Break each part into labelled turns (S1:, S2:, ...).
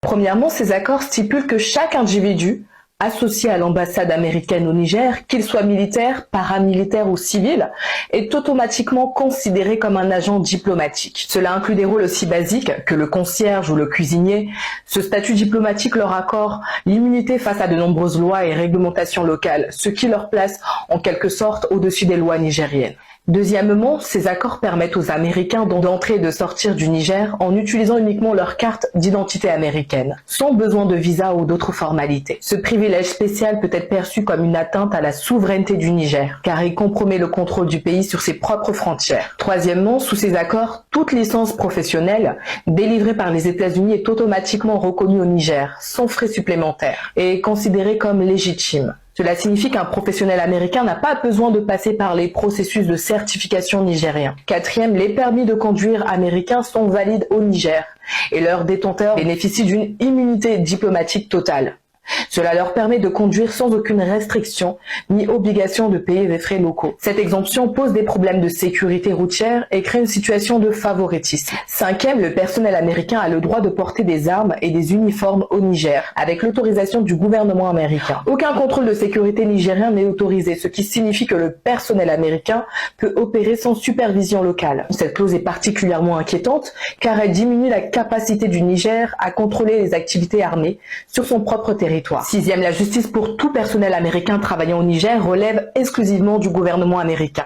S1: Premièrement, ces accords stipulent que chaque individu associé à l'ambassade américaine au Niger, qu'il soit militaire, paramilitaire ou civil, est automatiquement considéré comme un agent diplomatique. Cela inclut des rôles aussi basiques que le concierge ou le cuisinier. Ce statut diplomatique leur accorde l'immunité face à de nombreuses lois et réglementations locales, ce qui leur place en quelque sorte au-dessus des lois nigériennes. Deuxièmement, ces accords permettent aux Américains d'entrer et de sortir du Niger en utilisant uniquement leur carte d'identité américaine, sans besoin de visa ou d'autres formalités. Ce privilège spécial peut être perçu comme une atteinte à la souveraineté du Niger, car il compromet le contrôle du pays sur ses propres frontières. Troisièmement, sous ces accords, toute licence professionnelle délivrée par les États-Unis est automatiquement reconnue au Niger, sans frais supplémentaires, et est considérée comme légitime. Cela signifie qu'un professionnel américain n'a pas besoin de passer par les processus de certification nigériens. Quatrième, les permis de conduire américains sont valides au Niger et leurs détenteurs bénéficient d'une immunité diplomatique totale. Cela leur permet de conduire sans aucune restriction ni obligation de payer des frais locaux. Cette exemption pose des problèmes de sécurité routière et crée une situation de favoritisme. Cinquième, le personnel américain a le droit de porter des armes et des uniformes au Niger, avec l'autorisation du gouvernement américain. Aucun contrôle de sécurité nigérien n'est autorisé, ce qui signifie que le personnel américain peut opérer sans supervision locale. Cette clause est particulièrement inquiétante car elle diminue la capacité du Niger à contrôler les activités armées sur son propre territoire. Sixième, la justice pour tout personnel américain travaillant au Niger relève exclusivement du gouvernement américain,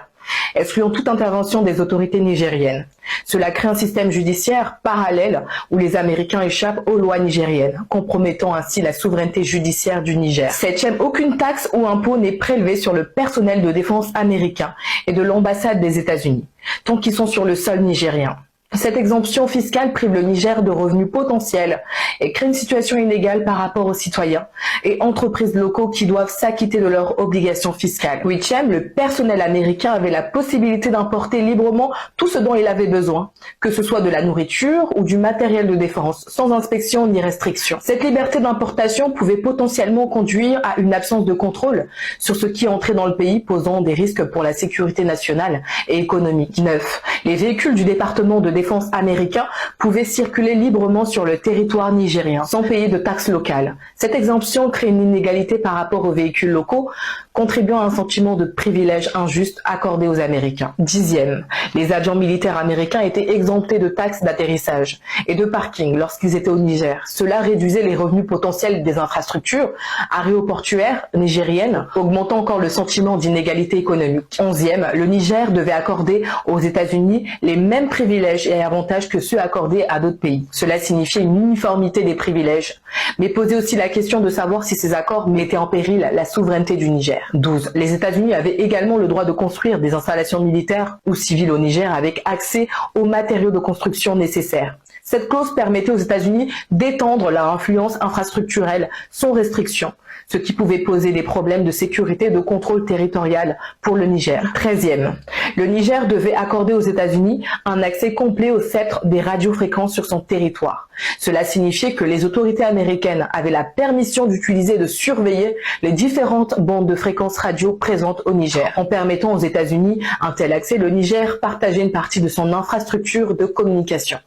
S1: excluant toute intervention des autorités nigériennes. Cela crée un système judiciaire parallèle où les Américains échappent aux lois nigériennes, compromettant ainsi la souveraineté judiciaire du Niger. Septième, aucune taxe ou impôt n'est prélevé sur le personnel de défense américain et de l'ambassade des États-Unis, tant qu'ils sont sur le sol nigérien. Cette exemption fiscale prive le Niger de revenus potentiels et crée une situation inégale par rapport aux citoyens et entreprises locaux qui doivent s'acquitter de leurs obligations fiscales. Huitième, le personnel américain avait la possibilité d'importer librement tout ce dont il avait besoin, que ce soit de la nourriture ou du matériel de défense, sans inspection ni restriction. Cette liberté d'importation pouvait potentiellement conduire à une absence de contrôle sur ce qui entrait dans le pays, posant des risques pour la sécurité nationale et économique. 9. Les véhicules du département de défense américain pouvaient circuler librement sur le territoire nigérien, sans payer de taxes locales. Cette exemption crée une inégalité par rapport aux véhicules locaux, contribuant à un sentiment de privilège injuste accordé aux Américains. Dixième, les avions militaires américains étaient exemptés de taxes d'atterrissage et de parking lorsqu'ils étaient au Niger. Cela réduisait les revenus potentiels des infrastructures aéroportuaires nigériennes, augmentant encore le sentiment d'inégalité économique. Onzième, le Niger devait accorder aux États-Unis les mêmes privilèges et avantages que ceux accordés à d'autres pays. Cela signifiait une uniformité des privilèges, mais posait aussi la question de savoir si ces accords mettaient en péril la souveraineté du Niger. 12. Les États-Unis avaient également le droit de construire des installations militaires ou civiles au Niger avec accès aux matériaux de construction nécessaires. Cette clause permettait aux États-Unis d'étendre leur influence infrastructurelle sans restriction, ce qui pouvait poser des problèmes de sécurité et de contrôle territorial pour le Niger. 13e. Le Niger devait accorder aux États-Unis un accès complet au sceptre des radiofréquences sur son territoire. Cela signifiait que les autorités américaines avaient la permission d'utiliser et de surveiller les différentes bandes de fréquences radio présentes au Niger. En permettant aux États-Unis un tel accès, le Niger partageait une partie de son infrastructure de communication,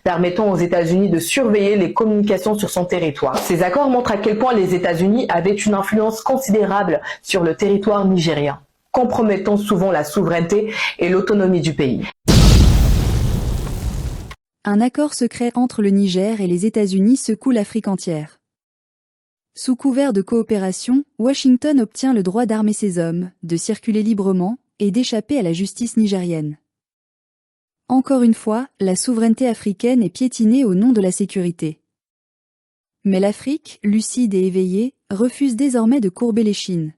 S1: permettant aux États-Unis de surveiller les communications sur son territoire. Ces accords montrent à quel point les États-Unis avaient une influence considérable sur le territoire nigérien, compromettant souvent la souveraineté et l'autonomie du pays.
S2: Un accord secret entre le Niger et les États-Unis secoue l'Afrique entière. Sous couvert de coopération, Washington obtient le droit d'armer ses hommes, de circuler librement et d'échapper à la justice nigérienne. Encore une fois, la souveraineté africaine est piétinée au nom de la sécurité. Mais l'Afrique, lucide et éveillée, refuse désormais de courber l'échine.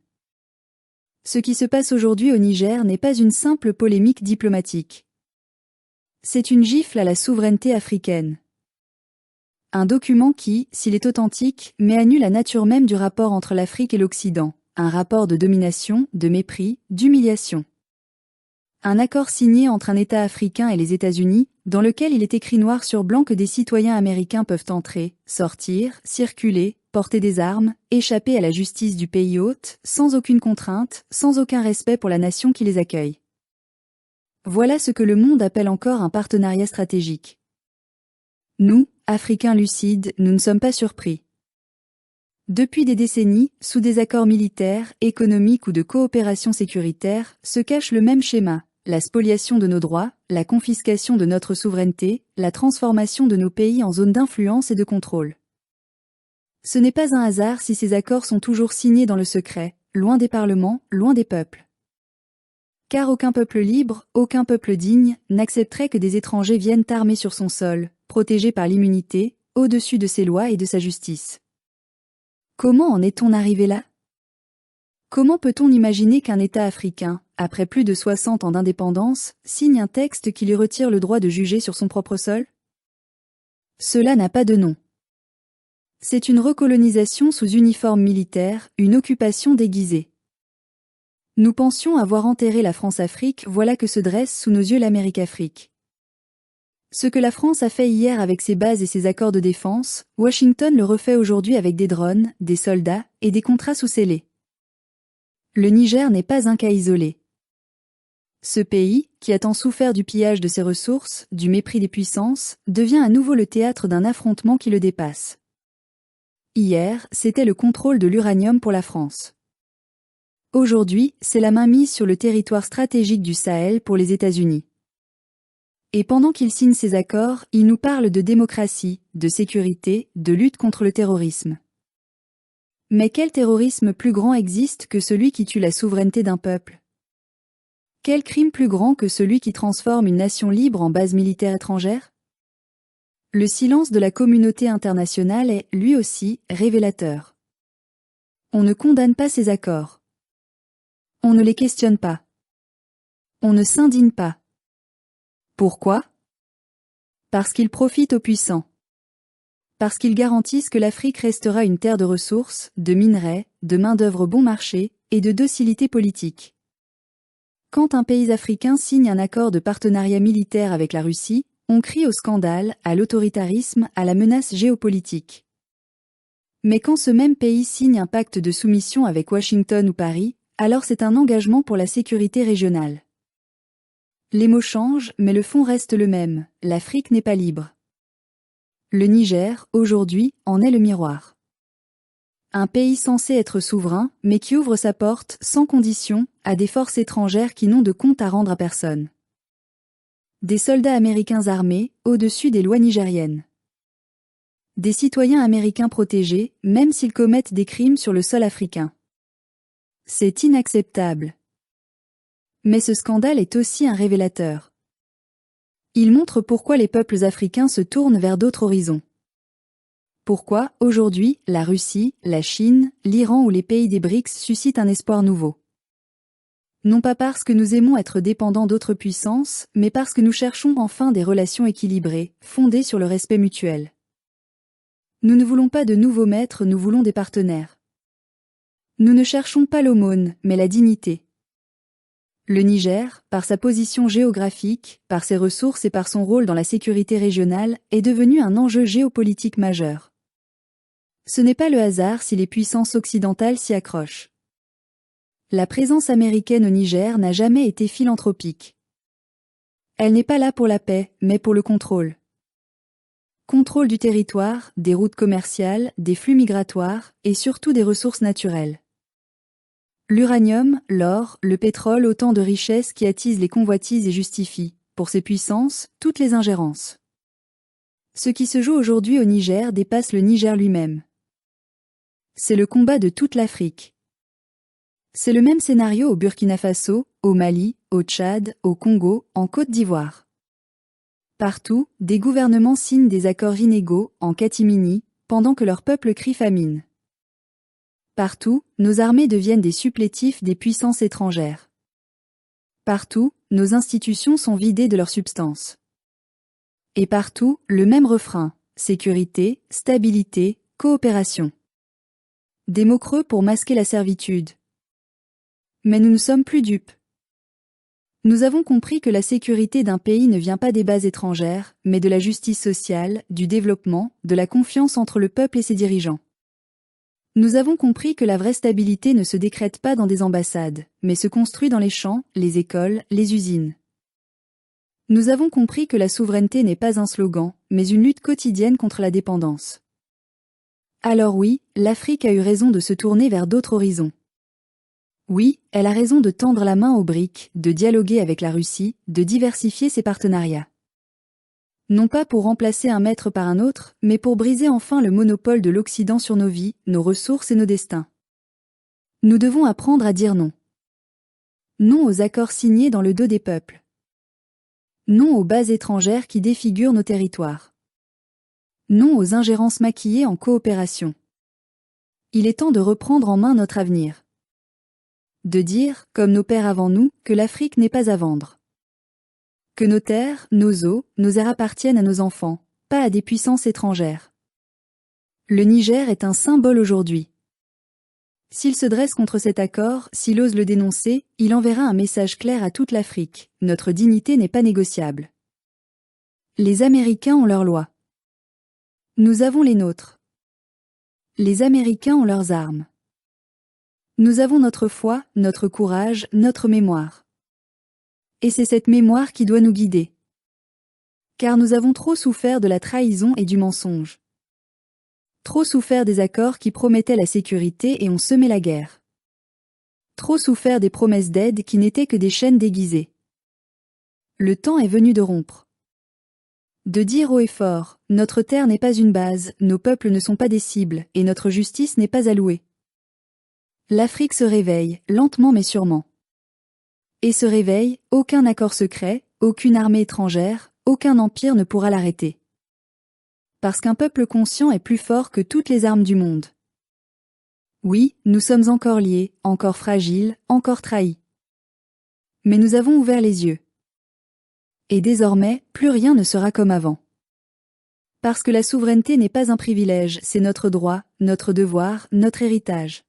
S2: Ce qui se passe aujourd'hui au Niger n'est pas une simple polémique diplomatique. C'est une gifle à la souveraineté africaine. Un document qui, s'il est authentique, met à nu la nature même du rapport entre l'Afrique et l'Occident, un rapport de domination, de mépris, d'humiliation. Un accord signé entre un État africain et les États-Unis, dans lequel il est écrit noir sur blanc que des citoyens américains peuvent entrer, sortir, circuler, porter des armes, échapper à la justice du pays hôte, sans aucune contrainte, sans aucun respect pour la nation qui les accueille. Voilà ce que le monde appelle encore un partenariat stratégique. Nous, Africains lucides, nous ne sommes pas surpris. Depuis des décennies, sous des accords militaires, économiques ou de coopération sécuritaire, se cache le même schéma, la spoliation de nos droits, la confiscation de notre souveraineté, la transformation de nos pays en zones d'influence et de contrôle. Ce n'est pas un hasard si ces accords sont toujours signés dans le secret, loin des parlements, loin des peuples. Car aucun peuple libre, aucun peuple digne, n'accepterait que des étrangers viennent armés sur son sol, protégés par l'immunité, au-dessus de ses lois et de sa justice. Comment en est-on arrivé là? Comment peut-on imaginer qu'un État africain, après plus de 60 ans d'indépendance, signe un texte qui lui retire le droit de juger sur son propre sol? Cela n'a pas de nom. C'est une recolonisation sous uniforme militaire, une occupation déguisée. Nous pensions avoir enterré la France-Afrique, voilà que se dresse sous nos yeux l'Amérique-Afrique. Ce que la France a fait hier avec ses bases et ses accords de défense, Washington le refait aujourd'hui avec des drones, des soldats et des contrats sous-scellés. Le Niger n'est pas un cas isolé. Ce pays, qui a tant souffert du pillage de ses ressources, du mépris des puissances, devient à nouveau le théâtre d'un affrontement qui le dépasse. Hier, c'était le contrôle de l'uranium pour la France. Aujourd'hui, c'est la mainmise sur le territoire stratégique du Sahel pour les États-Unis. Et pendant qu'il signe ces accords, il nous parle de démocratie, de sécurité, de lutte contre le terrorisme. Mais quel terrorisme plus grand existe que celui qui tue la souveraineté d'un peuple? Quel crime plus grand que celui qui transforme une nation libre en base militaire étrangère? Le silence de la communauté internationale est, lui aussi, révélateur. On ne condamne pas ces accords. On ne les questionne pas. On ne s'indigne pas. Pourquoi? Parce qu'ils profitent aux puissants. Parce qu'ils garantissent que l'Afrique restera une terre de ressources, de minerais, de main-d'œuvre bon marché et de docilité politique. Quand un pays africain signe un accord de partenariat militaire avec la Russie, on crie au scandale, à l'autoritarisme, à la menace géopolitique. Mais quand ce même pays signe un pacte de soumission avec Washington ou Paris, alors c'est un engagement pour la sécurité régionale. Les mots changent, mais le fond reste le même, l'Afrique n'est pas libre. Le Niger, aujourd'hui, en est le miroir. Un pays censé être souverain, mais qui ouvre sa porte, sans condition, à des forces étrangères qui n'ont de compte à rendre à personne. Des soldats américains armés, au-dessus des lois nigériennes. Des citoyens américains protégés, même s'ils commettent des crimes sur le sol africain. C'est inacceptable. Mais ce scandale est aussi un révélateur. Il montre pourquoi les peuples africains se tournent vers d'autres horizons. Pourquoi, aujourd'hui, la Russie, la Chine, l'Iran ou les pays des BRICS suscitent un espoir nouveau. Non pas parce que nous aimons être dépendants d'autres puissances, mais parce que nous cherchons enfin des relations équilibrées, fondées sur le respect mutuel. Nous ne voulons pas de nouveaux maîtres, nous voulons des partenaires. Nous ne cherchons pas l'aumône, mais la dignité. Le Niger, par sa position géographique, par ses ressources et par son rôle dans la sécurité régionale, est devenu un enjeu géopolitique majeur. Ce n'est pas le hasard si les puissances occidentales s'y accrochent. La présence américaine au Niger n'a jamais été philanthropique. Elle n'est pas là pour la paix, mais pour le contrôle. Contrôle du territoire, des routes commerciales, des flux migratoires, et surtout des ressources naturelles. L'uranium, l'or, le pétrole, autant de richesses qui attisent les convoitises et justifient, pour ces puissances, toutes les ingérences. Ce qui se joue aujourd'hui au Niger dépasse le Niger lui-même. C'est le combat de toute l'Afrique. C'est le même scénario au Burkina Faso, au Mali, au Tchad, au Congo, en Côte d'Ivoire. Partout, des gouvernements signent des accords inégaux, en catimini, pendant que leur peuple crie famine. Partout, nos armées deviennent des supplétifs des puissances étrangères. Partout, nos institutions sont vidées de leur substance. Et partout, le même refrain, sécurité, stabilité, coopération. Des mots creux pour masquer la servitude. Mais nous ne sommes plus dupes. Nous avons compris que la sécurité d'un pays ne vient pas des bases étrangères, mais de la justice sociale, du développement, de la confiance entre le peuple et ses dirigeants. Nous avons compris que la vraie stabilité ne se décrète pas dans des ambassades, mais se construit dans les champs, les écoles, les usines. Nous avons compris que la souveraineté n'est pas un slogan, mais une lutte quotidienne contre la dépendance. Alors oui, l'Afrique a eu raison de se tourner vers d'autres horizons. Oui, elle a raison de tendre la main aux BRICS, de dialoguer avec la Russie, de diversifier ses partenariats. Non pas pour remplacer un maître par un autre, mais pour briser enfin le monopole de l'Occident sur nos vies, nos ressources et nos destins. Nous devons apprendre à dire non. Non aux accords signés dans le dos des peuples. Non aux bases étrangères qui défigurent nos territoires. Non aux ingérences maquillées en coopération. Il est temps de reprendre en main notre avenir. De dire, comme nos pères avant nous, que l'Afrique n'est pas à vendre. Que nos terres, nos eaux, nos airs appartiennent à nos enfants, pas à des puissances étrangères. Le Niger est un symbole aujourd'hui. S'il se dresse contre cet accord, s'il ose le dénoncer, il enverra un message clair à toute l'Afrique. Notre dignité n'est pas négociable. Les Américains ont leurs lois. Nous avons les nôtres. Les Américains ont leurs armes. Nous avons notre foi, notre courage, notre mémoire. Et c'est cette mémoire qui doit nous guider. Car nous avons trop souffert de la trahison et du mensonge. Trop souffert des accords qui promettaient la sécurité et ont semé la guerre. Trop souffert des promesses d'aide qui n'étaient que des chaînes déguisées. Le temps est venu de rompre. De dire haut et fort, notre terre n'est pas une base, nos peuples ne sont pas des cibles, et notre justice n'est pas à louer. L'Afrique se réveille, lentement mais sûrement. Et ce réveil, aucun accord secret, aucune armée étrangère, aucun empire ne pourra l'arrêter. Parce qu'un peuple conscient est plus fort que toutes les armes du monde. Oui, nous sommes encore liés, encore fragiles, encore trahis. Mais nous avons ouvert les yeux. Et désormais, plus rien ne sera comme avant. Parce que la souveraineté n'est pas un privilège, c'est notre droit, notre devoir, notre héritage.